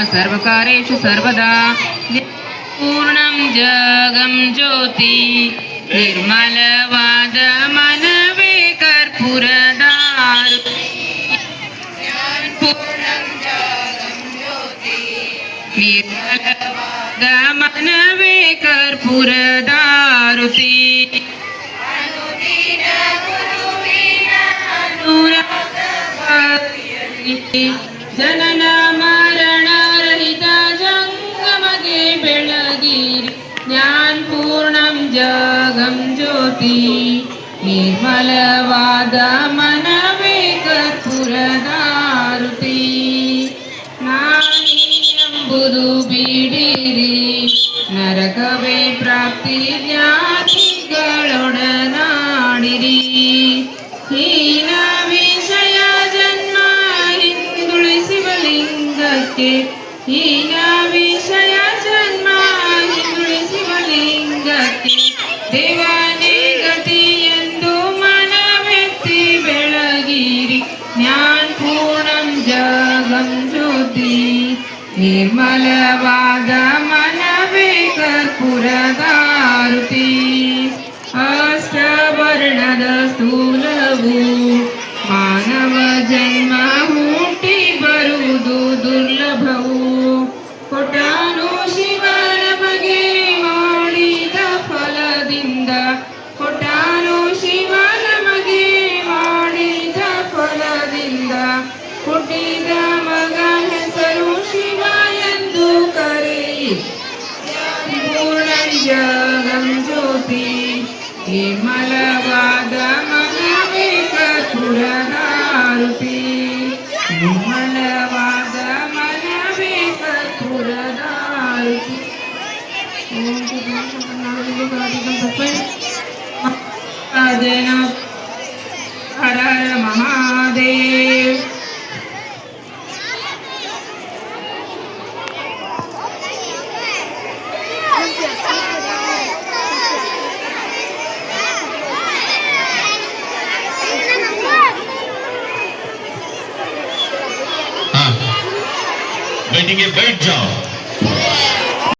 सर्वकारेषु सर्वदा पूर्णं जगं ज्योति निर्मलवाद मनवे कर्पूरदारु निर्मलवाद मनवे कर्पूरदारुति ಜನನ ಮರಣ ರಹಿತ ಜಂಗಮಗೆ ಬೆಳಗಿರಿ ಜ್ಞಾನ ಪೂರ್ಣಂ ಜಗಂ ಜ್ಯೋತಿ ನಿರ್ಮಲವಾದ ಮನವೇ ಕರ್ಪೂರದಾರುತಿ ನಾನೆಂಬುದು ಬಿಡಿರಿ ನರಕವೇ ಪ್ರಾಪ್ತಿ ಜ್ಞಾನಿಗಳೊಡನಾಡಿರಿ ಹೀನ ವಿಷಯ ಜನ್ಮ ಹಿಂದುಳಿಸುವ ಲಿಂಗಕ್ಕೆ ಹೀನ ವಿಷಯ ಜನ್ಮ ಹಿಂದುಳಿಸುವ ಲಿಂಗಕ್ಕೆ ದೇವನೇ ಗತಿ ಎಂದು ಮನವೆತ್ತಿ ಬೆಳಗಿರಿ ಜ್ಞಾನ ಪೂರ್ಣಂ ಜಗಂ ಜ್ಯೋತಿ ನಿರ್ಮಲವಾದ ಮನವೇ ಕರ್ಪೂರದಾರುತಿ ಅಷ್ಟವರ್ಣದ ಸ್ಥೂಲವು ಮಾನವ ಜನ್ಮ ಹುಟ್ಟಿ ಬರುವುದು ದುರ್ಲಭವು ಕೊಟ್ಟಾನು ಶಿವ ನಮಗೆ ಮಾಡಿದ ಫಲದಿಂದ ಕೊಟ್ಟಾನು ಶಿವ ನಮಗೆ ಮಾಡಿದ ಫಲದಿಂದ ಹುಟ್ಟಿದ ಮಗ ಹೆಸರು ಶಿವ ಎಂದು ಕರೆಯಿ ಪೂರ್ಣಂ ಜಗಂ ಜ್ಯೋತಿ ನಿರ್ಮಲವಾದ ಮನವೇ ಕರ್ಪೂರದಾರುತಿ ನಿರ್ಮಲವಾದ ಮನವೇ ಕರ್ಪೂರದಾರುತಿ ಹರ ಹರ ಮಹಾದೇವ್ बैठेंगे बैठ जाओ।